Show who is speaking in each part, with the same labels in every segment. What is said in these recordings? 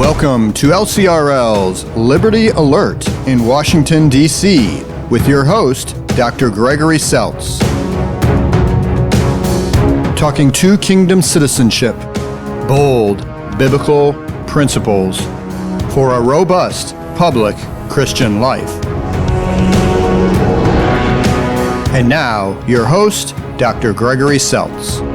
Speaker 1: Welcome to LCRL's Liberty Alert in Washington, D.C. with your host, Dr. Gregory Seltz. Talking two kingdom citizenship, bold biblical principles for a robust public Christian life. And now, your host, Dr. Gregory Seltz.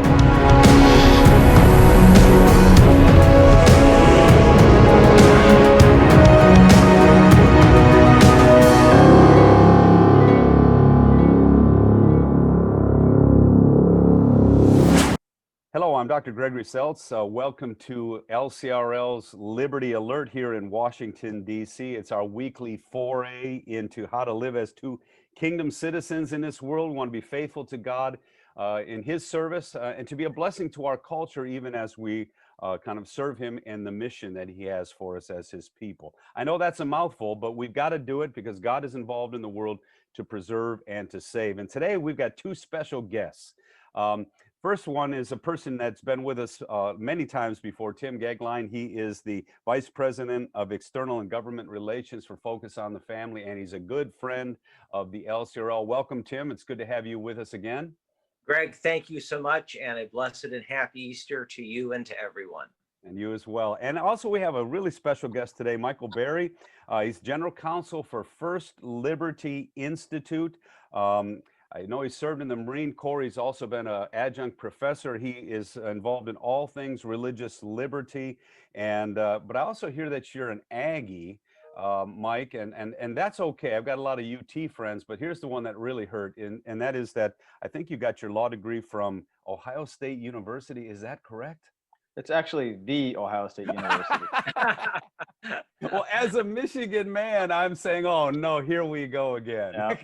Speaker 2: Hello, I'm Dr. Gregory Seltz. Welcome to LCRL's Liberty Alert here in Washington, D.C. It's our weekly foray into how to live as two kingdom citizens in this world. We want to be faithful to God in His service and to be a blessing to our culture even as we kind of serve Him in the mission that He has for us as His people. I know that's a mouthful, but we've got to do it because God is involved in the world to preserve and to save. And today we've got two special guests. First one is a person that's been with us many times before, Tim Gagline. He is the Vice President of External and Government Relations for Focus on the Family, and he's a good friend of the LCRL. Welcome, Tim. It's good to have you with us again.
Speaker 3: Greg, thank you so much, and a blessed and happy Easter to you and to everyone.
Speaker 2: And you as well. And also we have a really special guest today, Michael Berry. He's General Counsel for First Liberty Institute. I know he served in the Marine Corps. He's also been an adjunct professor. He is involved in all things religious liberty. And but I also hear that you're an Aggie, Mike, and that's okay. I've got a lot of UT friends, but here's the one that really hurt, and that is that I think you got your law degree from Ohio State University. Is that correct?
Speaker 4: It's actually the Ohio State University.
Speaker 2: Well, as a Michigan man, I'm saying, oh no, here we go again.
Speaker 4: Yeah.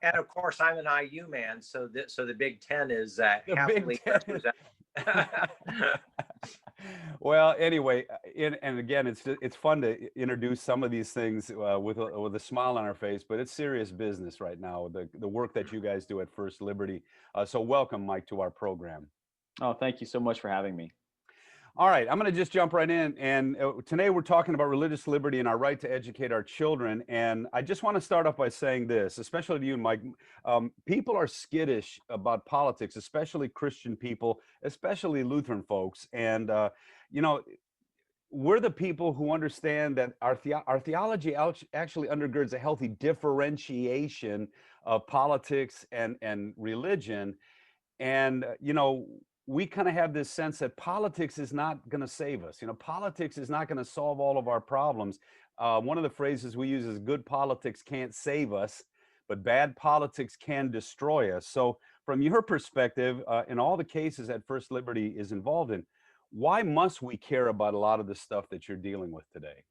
Speaker 3: And of course, I'm an IU man, so the Big Ten is happily represented.
Speaker 2: Well, anyway, and again, it's fun to introduce some of these things with a smile on our face, but it's serious business right now. The work that you guys do at First Liberty. So welcome, Mike, to our program.
Speaker 4: Oh, thank you so much for having me.
Speaker 2: All right, I'm going to just jump right in. And today we're talking about religious liberty and our right to educate our children. And I just want to start off by saying this, especially to you, Mike. People are skittish about politics, especially Christian people, especially Lutheran folks. And, you know, we're the people who understand that our theology actually undergirds a healthy differentiation of politics and religion. And, you know, we kind of have this sense that politics is not going to save us. You know, politics is not going to solve all of our problems. One of the phrases we use is good politics can't save us, but bad politics can destroy us. So from your perspective, in all the cases that First Liberty is involved in, why must we care about a lot of the stuff that you're dealing with today?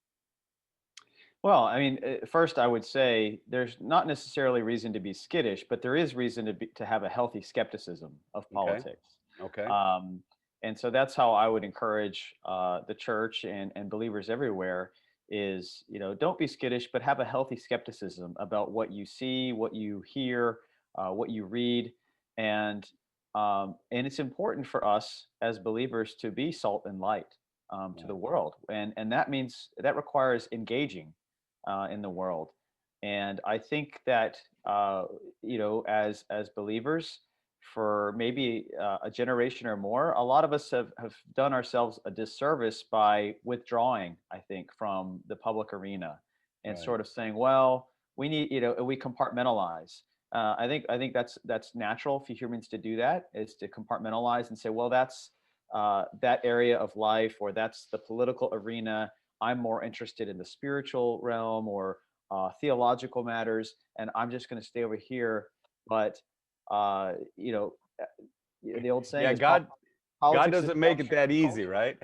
Speaker 4: Well, I mean, first I would say there's not necessarily reason to be skittish, but there is reason to have a healthy skepticism of politics.
Speaker 2: Okay.
Speaker 4: And so that's how I would encourage the church and believers everywhere is, you know, don't be skittish, but have a healthy skepticism about what you see, what you hear, what you read. And it's important for us as believers to be salt and light to the world. And that means that requires engaging in the world. And I think that, you know, as believers, for maybe a generation or more, a lot of us have done ourselves a disservice by withdrawing, I think, from the public arena and sort of saying, well, we need, you know, we compartmentalize. I think that's natural for humans to do that, is to compartmentalize and say, well, that's that area of life, or that's the political arena. I'm more interested in the spiritual realm or theological matters, and I'm just going to stay over here. But you know, the old saying,
Speaker 2: God
Speaker 4: politics
Speaker 2: doesn't make it that easy, right?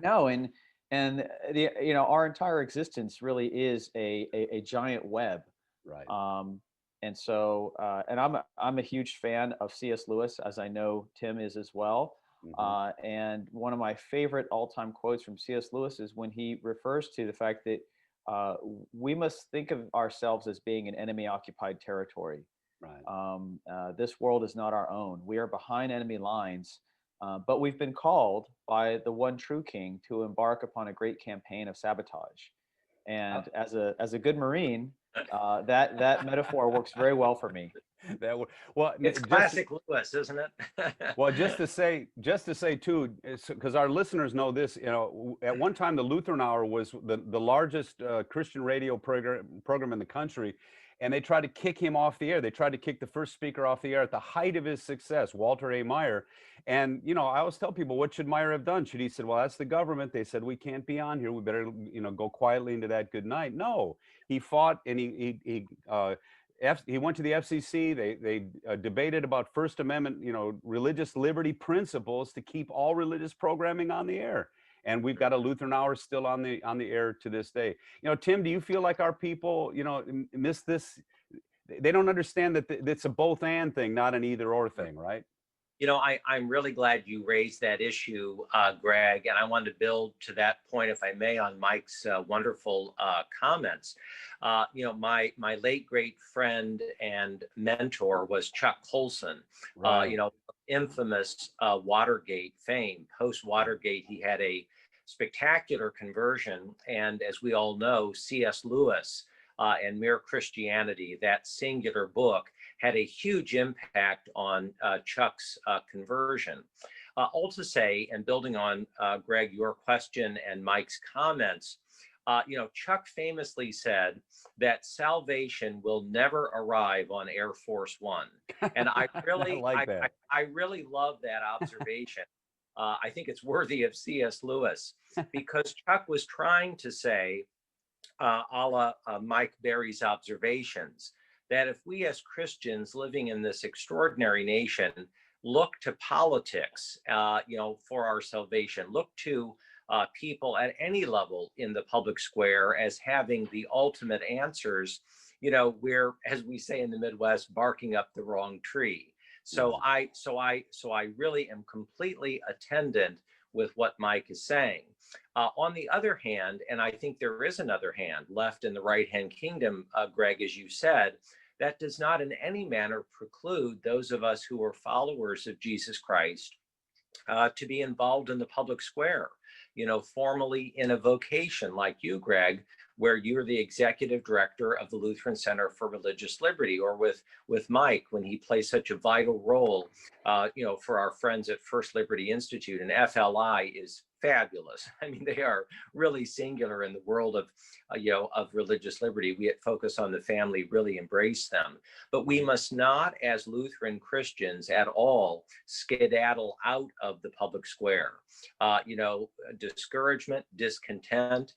Speaker 4: No, and the, you know, our entire existence really is a giant web.
Speaker 2: Right.
Speaker 4: And so, and I'm a huge fan of C.S. Lewis, as I know Tim is as well. Mm-hmm. And one of my favorite all-time quotes from C.S. Lewis is when he refers to the fact that we must think of ourselves as being an enemy-occupied territory. Right. This world is not our own. We are behind enemy lines, But we've been called by the one true King to embark upon a great campaign of sabotage. And as a good Marine, that metaphor works very well for me.
Speaker 2: Well,
Speaker 3: It's classic Lewis, isn't it?
Speaker 2: well, just to say too, because our listeners know this, at one time the Lutheran Hour was the largest Christian radio program in the country, and they tried to kick him off the air. They tried to kick the first speaker off the air at the height of his success, Walter A. Meyer. And I always tell people, what should Meyer have done? Should he said, well, that's the government. They said we can't be on here. We better go quietly into that good night. No, he fought, and he went to the FCC. They debated about First Amendment, religious liberty principles to keep all religious programming on the air. And we've got a Lutheran Hour still on the air to this day. Tim, do you feel like our people, miss this? They don't understand that it's a both and thing, not an either or thing, right?
Speaker 3: I'm really glad you raised that issue, Greg, and I wanted to build to that point, if I may, on Mike's wonderful comments. My late great friend and mentor was Chuck Colson.
Speaker 2: Right.
Speaker 3: Infamous Watergate fame. Post Watergate, he had a spectacular conversion, and as we all know, C.S. Lewis and Mere Christianity, that singular book, had a huge impact on Chuck's conversion. All to say, and building on Greg, your question and Mike's comments, Chuck famously said that salvation will never arrive on Air Force One, and I really, I really love that observation. I think it's worthy of C.S. Lewis, because Chuck was trying to say, a la Mike Berry's observations, that if we as Christians living in this extraordinary nation look to politics, for our salvation, look to people at any level in the public square as having the ultimate answers, we're, as we say in the Midwest, barking up the wrong tree. So I really am completely attendant with what Mike is saying. On the other hand, and I think there is another hand left in the right-hand kingdom, Greg, as you said, that does not in any manner preclude those of us who are followers of Jesus Christ to be involved in the public square, formally in a vocation like you, Greg, where you're the executive director of the Lutheran Center for Religious Liberty, or with Mike, when he plays such a vital role, for our friends at First Liberty Institute. And FLI is fabulous. I mean, they are really singular in the world of, of religious liberty. We at Focus on the Family really embrace them. But we must not, as Lutheran Christians at all, skedaddle out of the public square. Discouragement, discontent,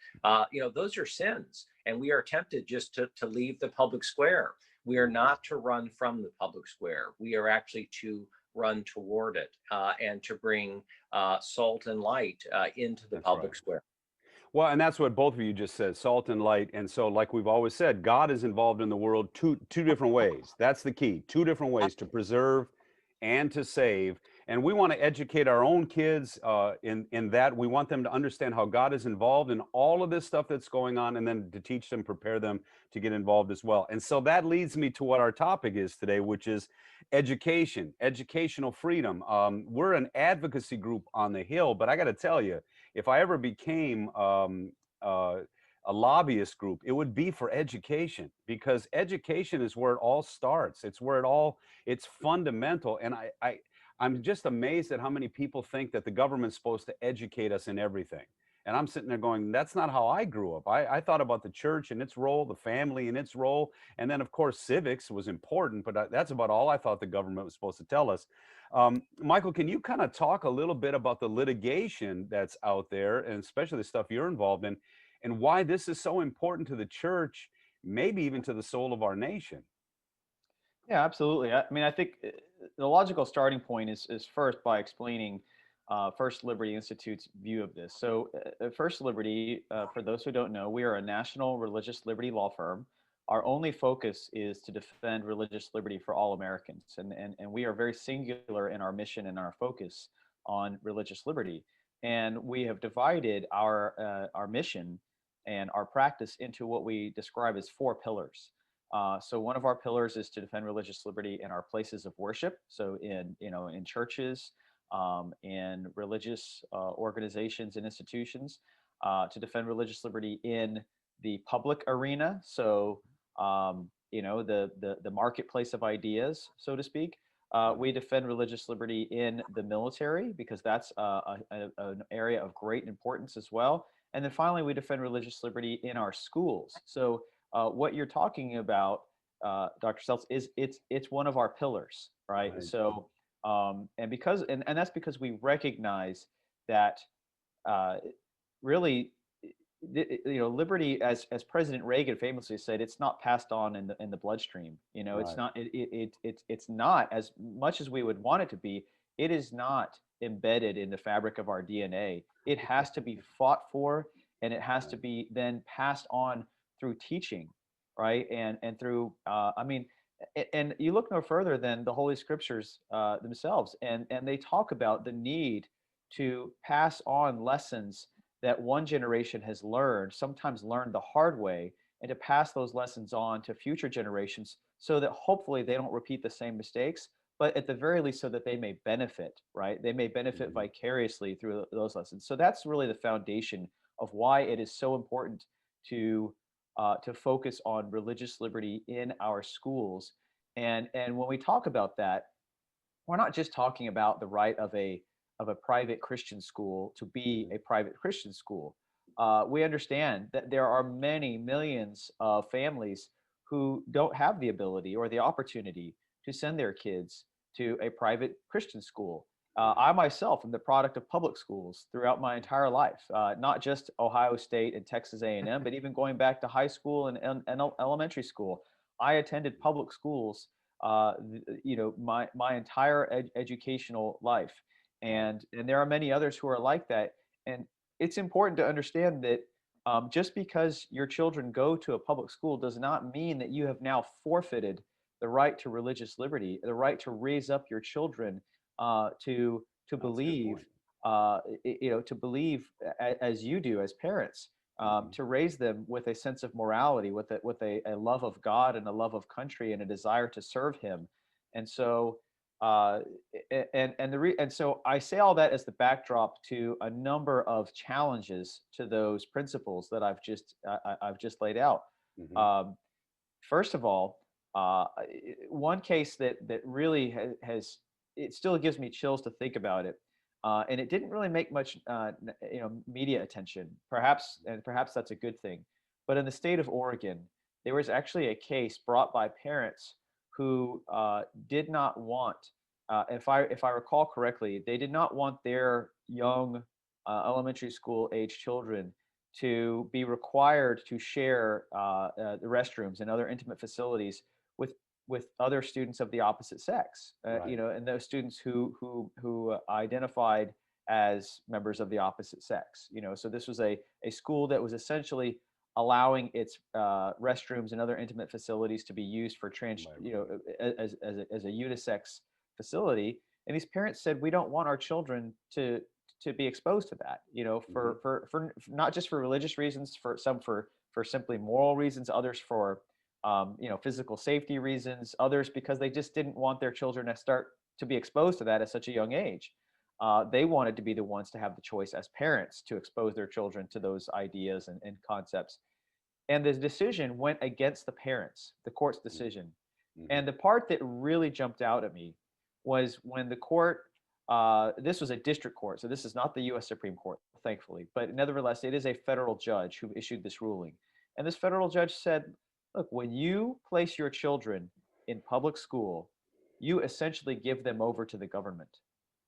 Speaker 3: those are sins. And we are tempted just to leave the public square. We are not to run from the public square. We are actually to run toward it and to bring salt and light into the public square.
Speaker 2: Well, and that's what both of you just said, salt and light. And so, like we've always said, God is involved in the world two different ways. That's the key. Two different ways to preserve and to save. And we want to educate our own kids in that. We want them to understand how God is involved in all of this stuff that's going on, and then to teach them, prepare them to get involved as well. And so that leads me to what our topic is today, which is education, educational freedom. We're an advocacy group on the Hill, but I got to tell you, if I ever became a lobbyist group, it would be for education, because education is where it all starts. It's where it's fundamental. And I'm just amazed at how many people think that the government's supposed to educate us in everything. And I'm sitting there going, that's not how I grew up. I thought about the church and its role, the family and its role. And then, of course, civics was important, but that's about all I thought the government was supposed to tell us. Michael, can you kind of talk a little bit about the litigation that's out there, and especially the stuff you're involved in, and why this is so important to the church, maybe even to the soul of our nation?
Speaker 4: Yeah, absolutely. I mean, I think the logical starting point is first by explaining First Liberty Institute's view of this. So First Liberty, for those who don't know, we are a national religious liberty law firm. Our only focus is to defend religious liberty for all Americans. And we are very singular in our mission and our focus on religious liberty. And we have divided our mission and our practice into what we describe as 4 pillars. So one of our pillars is to defend religious liberty in our places of worship. So in churches, and religious organizations and institutions to defend religious liberty in the public arena. So, the marketplace of ideas, so to speak. We defend religious liberty in the military because that's an area of great importance as well. And then finally, we defend religious liberty in our schools. So what you're talking about, Dr. Seltz, is it's one of our pillars, right? So and that's because we recognize that really, liberty, as President Reagan famously said, it's not passed on in the bloodstream. It's not it's not, as much as we would want it to be. It is not embedded in the fabric of our DNA. It has to be fought for, and it has to be then passed on through teaching, right? And through and you look no further than the Holy Scriptures themselves, and they talk about the need to pass on lessons that one generation has learned, sometimes learned the hard way, and to pass those lessons on to future generations so that hopefully they don't repeat the same mistakes, but at the very least so that they may benefit, right? They may benefit vicariously through those lessons. So that's really the foundation of why it is so important to focus on religious liberty in our schools. And when we talk about that, we're not just talking about the right of a private Christian school to be a private Christian school. We understand that there are many millions of families who don't have the ability or the opportunity to send their kids to a private Christian school. I myself am the product of public schools throughout my entire life, not just Ohio State and Texas A&M, but even going back to high school and elementary school. I attended public schools, my entire educational life. And there are many others who are like that. And it's important to understand that just because your children go to a public school does not mean that you have now forfeited the right to religious liberty, the right to raise up your children to believe, to believe as you do as parents, to raise them with a sense of morality, with a love of God and a love of country and a desire to serve Him. And so. And so I say all that as the backdrop to a number of challenges to those principles that I've just laid out. First of all, one case that really has it still gives me chills to think about it, and it didn't really make much media attention. Perhaps that's a good thing. But in the state of Oregon, there was actually a case brought by parents who did not want, if I recall correctly, they did not want their young elementary school age children to be required to share the restrooms and other intimate facilities with other students of the opposite sex, and those students who identified as members of the opposite sex. So this was a school that was essentially allowing its restrooms and other intimate facilities to be used for as a unisex facility. And these parents said, we don't want our children to be exposed to that, for not just for religious reasons, for some for simply moral reasons, others for physical safety reasons, others because they just didn't want their children to start to be exposed to that at such a young age. They wanted to be the ones to have the choice as parents to expose their children to those ideas and concepts. And the decision went against the parents, the court's decision. And the part that really jumped out at me was when the court, this was a district court, so this is not the U.S. Supreme Court, thankfully, but nevertheless, it is a federal judge who issued this ruling. And this federal judge said, look, when you place your children in public school, you essentially give them over to the government.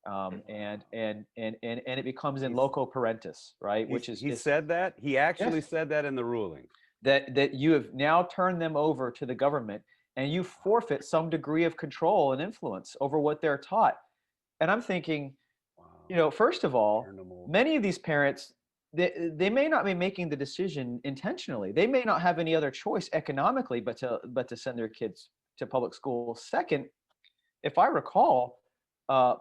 Speaker 4: And it becomes in loco parentis, right?
Speaker 2: He said that? He actually said that in the ruling.
Speaker 4: That you have now turned them over to the government and you forfeit some degree of control and influence over what they're taught. And I'm thinking, first of all, many of these parents, they may not be making the decision intentionally. They may not have any other choice economically but to send their kids to public school. Second, if I recall,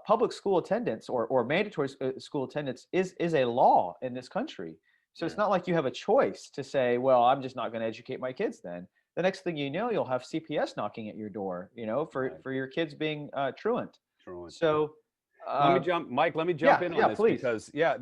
Speaker 4: public school attendance or mandatory school attendance is a law in this country. So it's not like you have a choice to say, well, I'm just not going to educate my kids then. The next thing you know, you'll have CPS knocking at your door, for your kids being truant. So
Speaker 2: Let me jump, Mike, let me jump in on
Speaker 4: yeah,
Speaker 2: this
Speaker 4: please.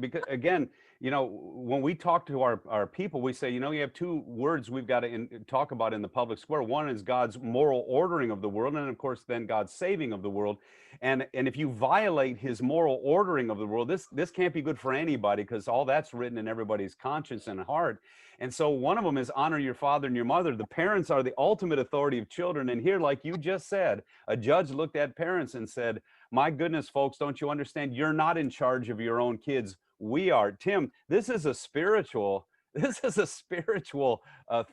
Speaker 2: because again, when we talk to our people, we say, you have two words we've got to talk about in the public square. One is God's moral ordering of the world, and of course, then God's saving of the world. And if you violate his moral ordering of the world, this can't be good for anybody, because all that's written in everybody's conscience and heart. And so one of them is honor your father and your mother. The parents are the ultimate authority of children. And here, like you just said, a judge looked at parents and said, my goodness, folks, don't you understand? You're not in charge of your own kids. We are. Tim, this is a spiritual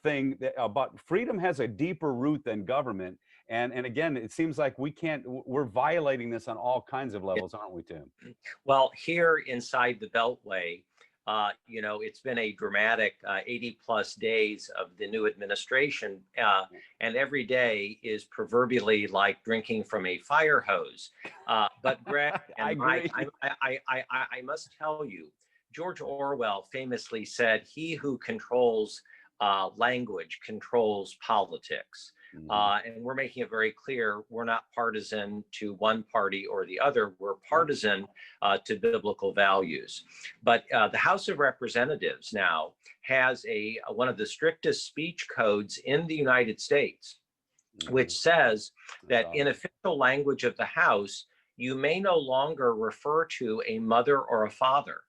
Speaker 2: thing but freedom has a deeper root than government. And again, it seems like we're violating this on all kinds of levels, aren't we, Tim?
Speaker 3: Well, here inside the Beltway, it's been a dramatic 80 plus days of the new administration, and every day is proverbially like drinking from a fire hose. But Greg and Mike, I must tell you, George Orwell famously said, "He who controls language controls politics." And we're making it very clear we're not partisan to one party or the other. We're partisan to biblical values. But the House of Representatives now has one of the strictest speech codes in the United States, which says that in official language of the House, you may no longer refer to a mother or a father.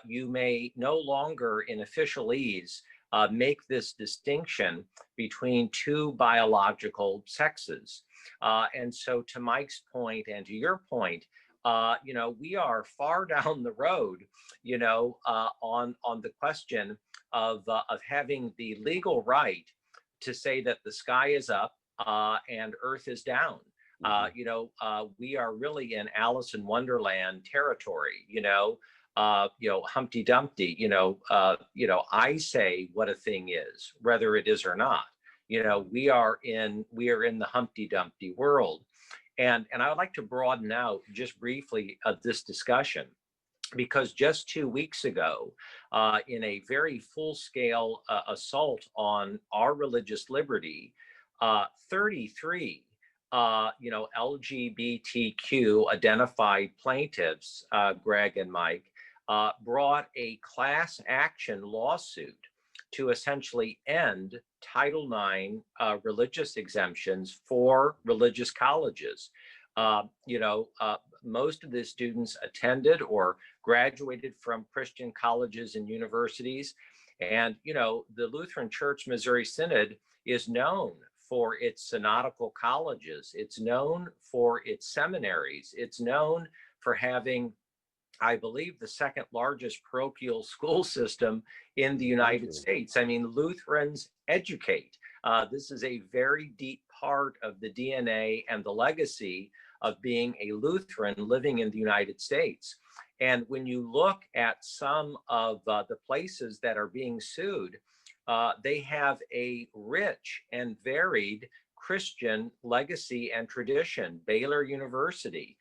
Speaker 3: You may no longer, in officialese, make this distinction between two biological sexes. And so to Mike's point and to your point, we are far down the road, on the question of having the legal right to say that the sky is up and earth is down. We are really in Alice in Wonderland territory, Humpty Dumpty, I say what a thing is, whether it is or not. We are in the Humpty Dumpty world. And I would like to broaden out just briefly of this discussion, because just 2 weeks ago, in a very full-scale assault on our religious liberty, 33 LGBTQ identified plaintiffs, Greg and Mike, brought a class action lawsuit to essentially end Title IX religious exemptions for religious colleges. Most of the students attended or graduated from Christian colleges and universities. And, the Lutheran Church Missouri Synod is known for its synodical colleges. It's known for its seminaries. It's known for having, I believe, the second largest parochial school system in the United States. I mean, Lutherans educate. This is a very deep part of the DNA and the legacy of being a Lutheran living in the United States. And when you look at some of the places that are being sued, they have a rich and varied Christian legacy and tradition. Baylor University,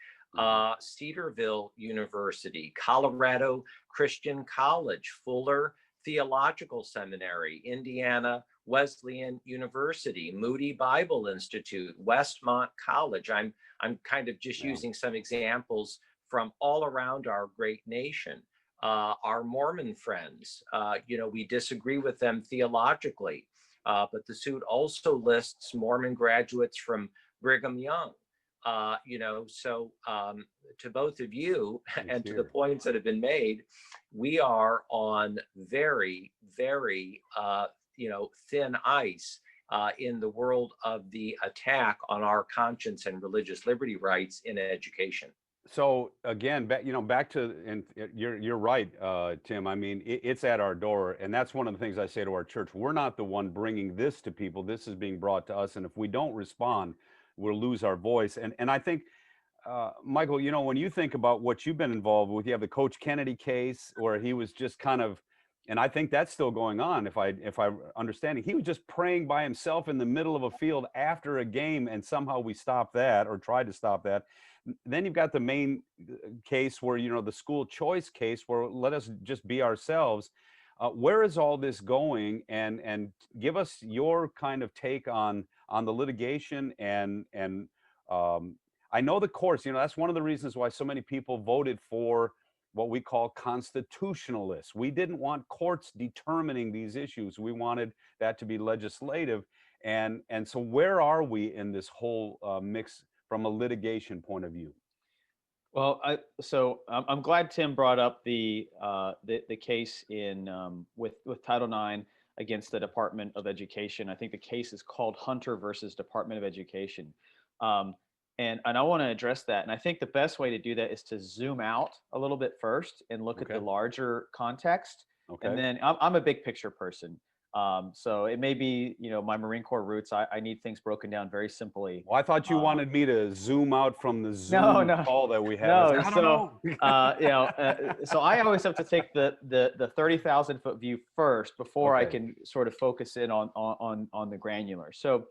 Speaker 3: Cedarville University, Colorado Christian College, Fuller Theological Seminary, Indiana Wesleyan University, Moody Bible Institute, Westmont College. I'm kind of just using some examples from all around our great nation. Our Mormon friends, we disagree with them theologically, but the suit also lists Mormon graduates from Brigham Young. So to both of you and to the points that have been made, we are on very, very, thin ice in the world of the attack on our conscience and religious liberty rights in education.
Speaker 2: So again, back to, and you're right, Tim. I mean, it's at our door, and that's one of the things I say to our church. We're not the one bringing this to people. This is being brought to us, and if we don't respond, we'll lose our voice. And I think, Michael, when you think about what you've been involved with, you have the Coach Kennedy case where he was just kind of, and I think that's still going on. If I'm understanding, he was just praying by himself in the middle of a field after a game, and somehow we stopped that or tried to stop that. Then you've got the Maine case where, the school choice case where let us just be ourselves. Where is all this going? And give us your kind of take on the litigation. And I know the courts, that's one of the reasons why so many people voted for what we call constitutionalists. We didn't want courts determining these issues. We wanted that to be legislative. And so where are we in this whole mix from a litigation point of view?
Speaker 4: Well, I'm glad Tim brought up the case in with Title IX against the Department of Education. I think the case is called Hunter versus Department of Education, and I want to address that. And I think the best way to do that is to zoom out a little bit first and look at the larger context.
Speaker 2: Okay.
Speaker 4: And then I'm a big picture person. So it may be, my Marine Corps roots. I need things broken down very simply.
Speaker 2: Well, I thought you wanted me to zoom out from the Zoom call that we had.
Speaker 4: No,
Speaker 2: I don't know.
Speaker 4: So I always have to take the 30,000 foot view first before I can sort of focus in on the granular. So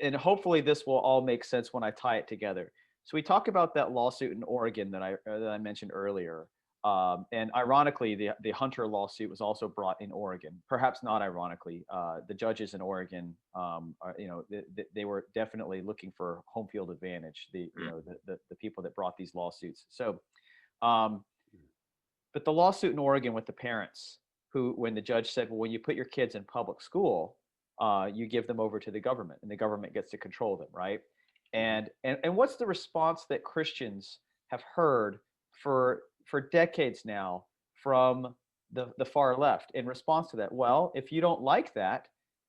Speaker 4: and hopefully this will all make sense when I tie it together. So we talk about that lawsuit in Oregon that I mentioned earlier. And ironically, the Hunter lawsuit was also brought in Oregon. Perhaps not ironically, the judges in Oregon, they were definitely looking for home field advantage. The people that brought these lawsuits. So, but the lawsuit in Oregon with the parents who, when the judge said, well, when you put your kids in public school, you give them over to the government, and the government gets to control them, right? And what's the response that Christians have heard for decades now from the far left in response to that? Well, if you don't like that,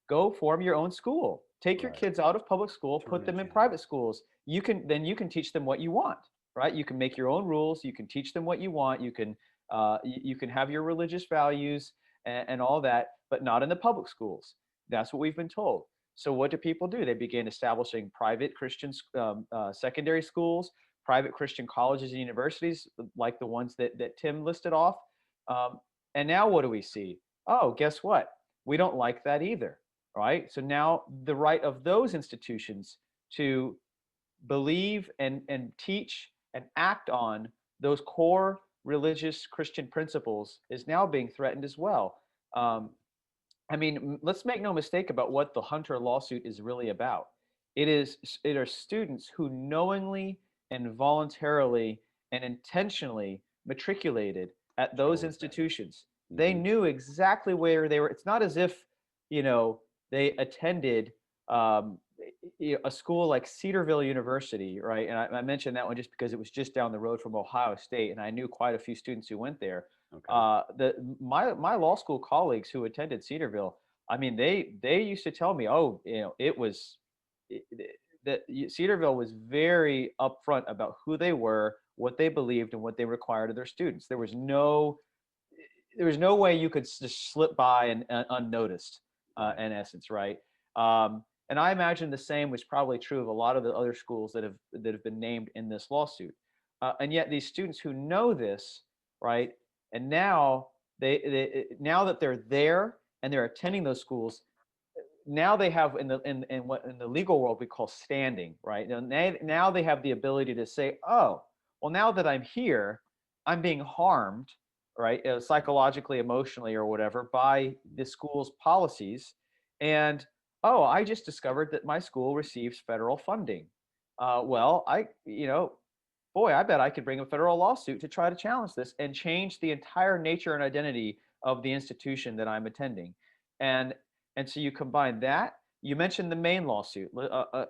Speaker 4: go form your own school. Take your kids out of public school, put them in private schools. You can teach them what you want, right? You can make your own rules. You can teach them what you want. You can have your religious values and all that, but not in the public schools. That's what we've been told. So what do people do? They begin establishing private Christian secondary schools, private Christian colleges and universities, like the ones that Tim listed off. And now what do we see? Oh, guess what? We don't like that either, right? So now the right of those institutions to believe and teach and act on those core religious Christian principles is now being threatened as well. I mean, let's make no mistake about what the Hunter lawsuit is really about. It are students who knowingly and voluntarily and intentionally matriculated at those institutions. They knew exactly where they were. It's not as if, they attended a school like Cedarville University, right? And I mentioned that one just because it was just down the road from Ohio State, and I knew quite a few students who went there. Okay. My law school colleagues who attended Cedarville, I mean, they used to tell me, that Cedarville was very upfront about who they were, what they believed, and what they required of their students. There was no way you could just slip by and unnoticed, in essence, right? And I imagine the same was probably true of a lot of the other schools that have been named in this lawsuit. And yet these students who know this, right, and now now that they're there and they're attending those schools, now they have in the legal world we call standing, right? Now they have the ability to say, oh, well, now that I'm here, I'm being harmed, right, psychologically, emotionally, or whatever, by the school's policies, and I just discovered that my school receives federal funding. Well, I bet I could bring a federal lawsuit to try to challenge this and change the entire nature and identity of the institution that I'm attending. And so you combine that. You mentioned the Maine lawsuit.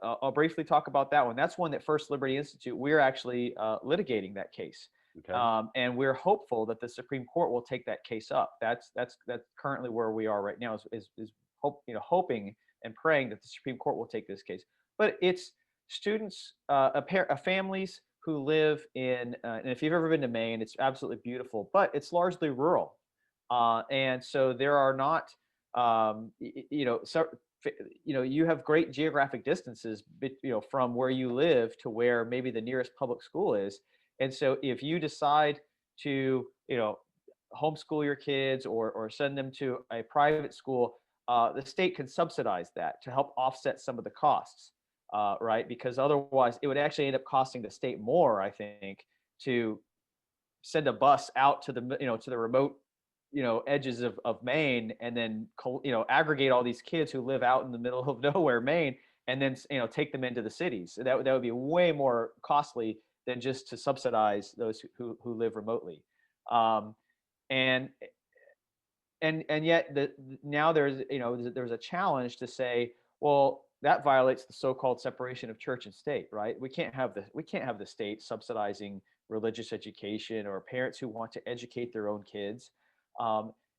Speaker 4: I'll briefly talk about that one. That's one that First Liberty Institute, we're actually litigating that case. Okay. And we're hopeful that the Supreme Court will take that case up. That's currently where we are right now, is hoping and praying that the Supreme Court will take this case. But it's students, families who live in, and if you've ever been to Maine, it's absolutely beautiful, but it's largely rural. And so there are not, you have great geographic distances, from where you live to where maybe the nearest public school is. And so if you decide to, homeschool your kids or send them to a private school, the state can subsidize that to help offset some of the costs, right? Because otherwise it would actually end up costing the state more, I think, to send a bus out to the remote, edges of Maine, and then, aggregate all these kids who live out in the middle of nowhere, Maine, and then take them into the cities. So that would be way more costly than just to subsidize those who live remotely. And yet now there's there's a challenge to say, well, that violates the so-called separation of church and state, right? We can't have the state subsidizing religious education or parents who want to educate their own kids.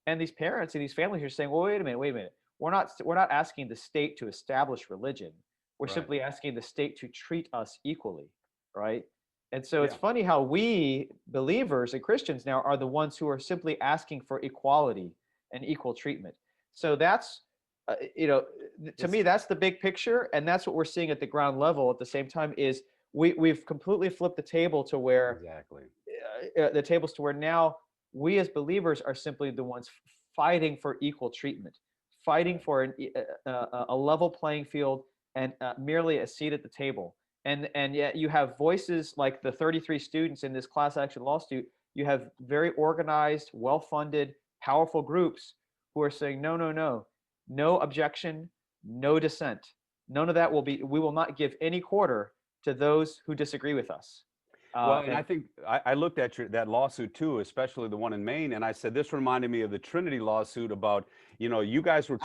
Speaker 4: And these parents and these families are saying, well, wait a minute. We're not asking the state to establish religion. We're
Speaker 2: Right.
Speaker 4: simply asking the state to treat us equally, right? And so it's
Speaker 2: Yeah.
Speaker 4: funny how we believers and Christians now are the ones who are simply asking for equality and equal treatment. So that's, to me, that's the big picture. And that's what we're seeing at the ground level at the same time is we've completely flipped the table to where
Speaker 2: Exactly.
Speaker 4: the tables to where now we as believers are simply the ones fighting for equal treatment, fighting for a level playing field and merely a seat at the table. And yet you have voices like the 33 students in this class action lawsuit. You have very organized, well-funded, powerful groups who are saying, no objection, no dissent. None of that we will not give any quarter to those who disagree with us.
Speaker 2: Well, and I think I looked at that lawsuit too, especially the one in Maine, and I said this reminded me of the Trinity lawsuit about, you guys were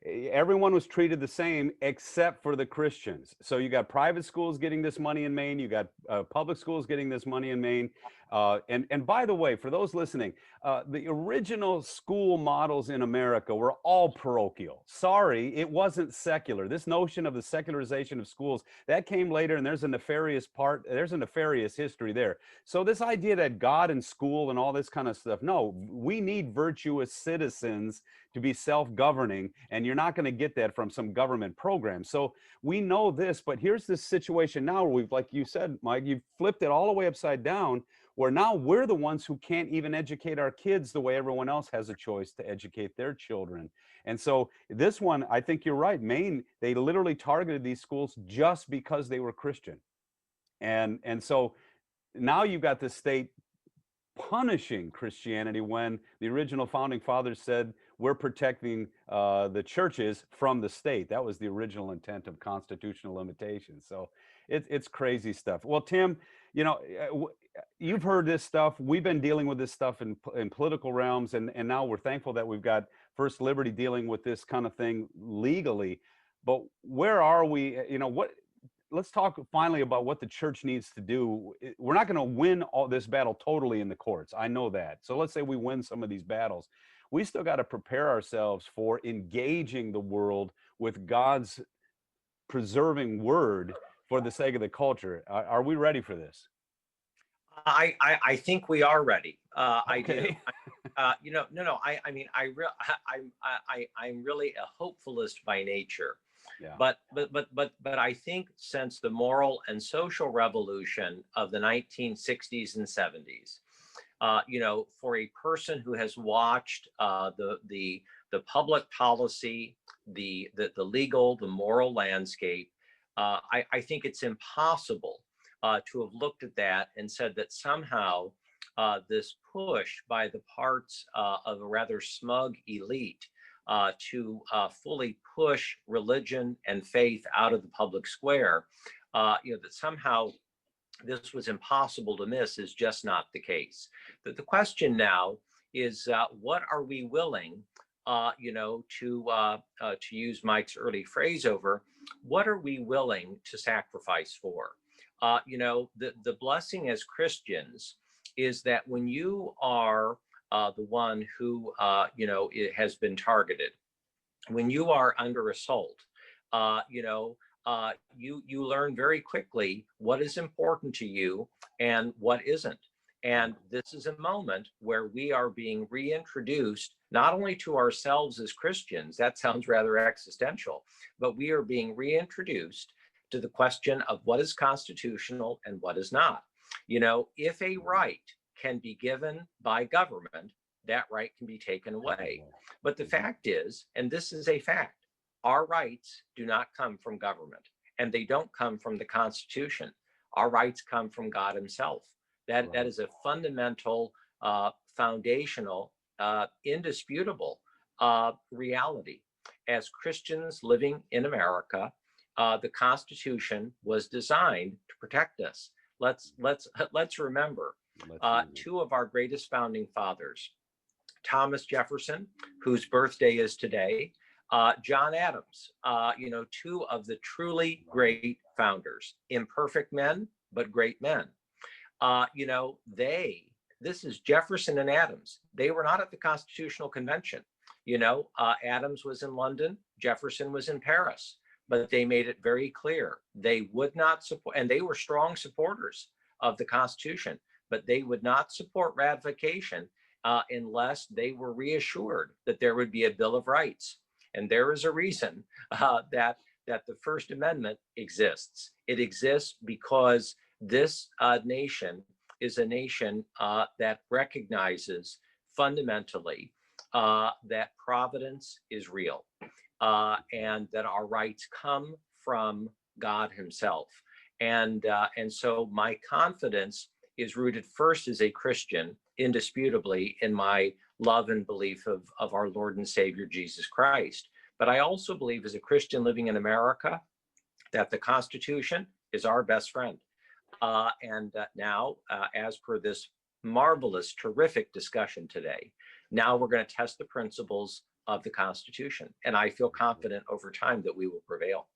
Speaker 2: everyone was treated the same except for the Christians. So you got private schools getting this money in Maine, you got public schools getting this money in Maine. And by the way, for those listening, the original school models in America were all parochial. Sorry, it wasn't secular. This notion of the secularization of schools, that came later, and there's a nefarious history there. So this idea that God and school and all this kind of stuff, no, we need virtuous citizens to be self-governing, and you're not going to get that from some government program. So we know this, but here's this situation now where we've, like you said, Mike, you've flipped it all the way upside down, where now we're the ones who can't even educate our kids the way everyone else has a choice to educate their children. And so this one, I think you're right. Maine, they literally targeted these schools just because they were Christian. And so now you've got the state punishing Christianity when the original founding fathers said we're protecting the churches from the state. That was the original intent of constitutional limitations. So it's crazy stuff. Well, Tim, you've heard this stuff. We've been dealing with this stuff in political realms, and now we're thankful that we've got First Liberty dealing with this kind of thing legally. But where are we? Let's talk finally about what the church needs to do. We're not going to win all this battle totally in the courts. I know that. So let's say we win some of these battles. We still got to prepare ourselves for engaging the world with God's preserving word for the sake of the culture. Are we ready for this?
Speaker 3: I think we are ready.
Speaker 2: Okay.
Speaker 3: I do. I'm really a hopefulist by nature.
Speaker 2: Yeah.
Speaker 3: But I think since the moral and social revolution of the 1960s and 70s, for a person who has watched the public policy, the legal, the moral landscape, I think it's impossible to have looked at that and said that somehow this push by the parts of a rather smug elite to fully push religion and faith out of the public square, that somehow this was impossible to miss is just not the case. The question now is what are we willing, to use Mike's early phrase over, what are we willing to sacrifice for? The blessing as Christians is that when you are the one who, it has been targeted, when you are under assault, you learn very quickly what is important to you and what isn't. And this is a moment where we are being reintroduced, not only to ourselves as Christians, that sounds rather existential, but we are being reintroduced to the question of what is constitutional and what is not. If a right can be given by government, that right can be taken away. But the fact is, and this is a fact, our rights do not come from government, and they don't come from the Constitution. Our rights come from God himself. That is a fundamental, foundational, indisputable reality. As Christians living in America, The Constitution was designed to protect us. Let's remember two of our greatest founding fathers, Thomas Jefferson, whose birthday is today, John Adams, two of the truly great founders, imperfect men, but great men. This is Jefferson and Adams. They were not at the Constitutional Convention. Adams was in London, Jefferson was in Paris, but they made it very clear they would not support, and they were strong supporters of the Constitution, but they would not support ratification unless they were reassured that there would be a Bill of Rights. And there is a reason that the First Amendment exists. It exists because this nation is a nation that recognizes fundamentally that providence is real and that our rights come from God himself. And so my confidence is rooted first as a Christian, indisputably, in my love and belief of our Lord and Savior, Jesus Christ. But I also believe as a Christian living in America that the Constitution is our best friend. Now, as per this marvelous, terrific discussion today, now we're going to test the principles of the Constitution. And I feel confident over time that we will prevail.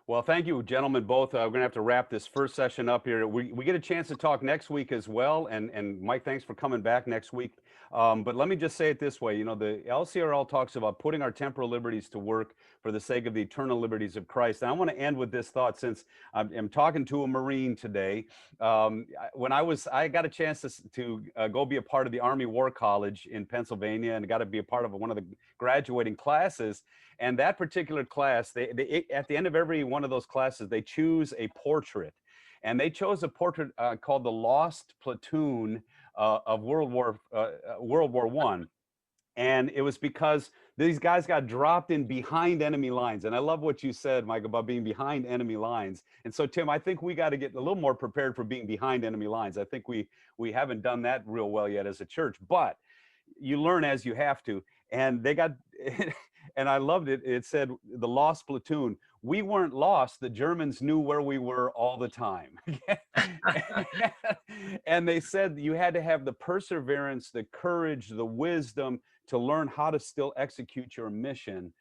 Speaker 2: Well, thank you, gentlemen, both. We're going to have to wrap this first session up here. We get a chance to talk next week as well. And Mike, thanks for coming back next week. But let me just say it this way. The LCRL talks about putting our temporal liberties to work for the sake of the eternal liberties of Christ. And I want to end with this thought, since I'm talking to a Marine today. When I got a chance to go be a part of the Army War College in Pennsylvania, and got to be a part of one of the graduating classes. And that particular class, they at the end of every one of those classes, they choose a portrait. And they chose a portrait called The Lost Platoon of World War I. And it was because these guys got dropped in behind enemy lines. And I love what you said, Mike, about being behind enemy lines. And so, Tim, I think we got to get a little more prepared for being behind enemy lines. I think we haven't done that real well yet as a church, but you learn as you have to. And they got, and I loved it. It said, the lost platoon. We weren't lost. The Germans knew where we were all the time. And they said you had to have the perseverance, the courage, the wisdom to learn how to still execute your mission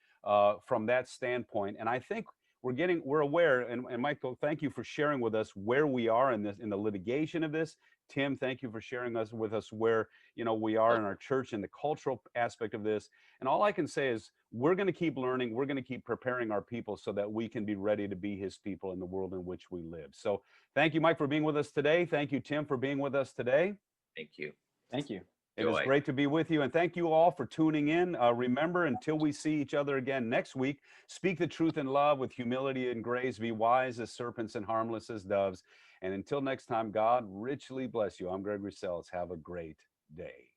Speaker 2: from that standpoint. And I think we're aware, and Michael, thank you for sharing with us where we are in the litigation of this. Tim, thank you for sharing with us where we are in our church and the cultural aspect of this. And all I can say is we're going to keep learning. We're going to keep preparing our people so that we can be ready to be his people in the world in which we live. So thank you, Mike, for being with us today. Thank you, Tim, for being with us today.
Speaker 3: Thank you.
Speaker 4: Thank you.
Speaker 2: It is great to be with you. And thank you all for tuning in. Remember, until we see each other again next week, speak the truth in love with humility and grace. Be wise as serpents and harmless as doves. And until next time, God richly bless you. I'm Gregory Sells. Have a great day.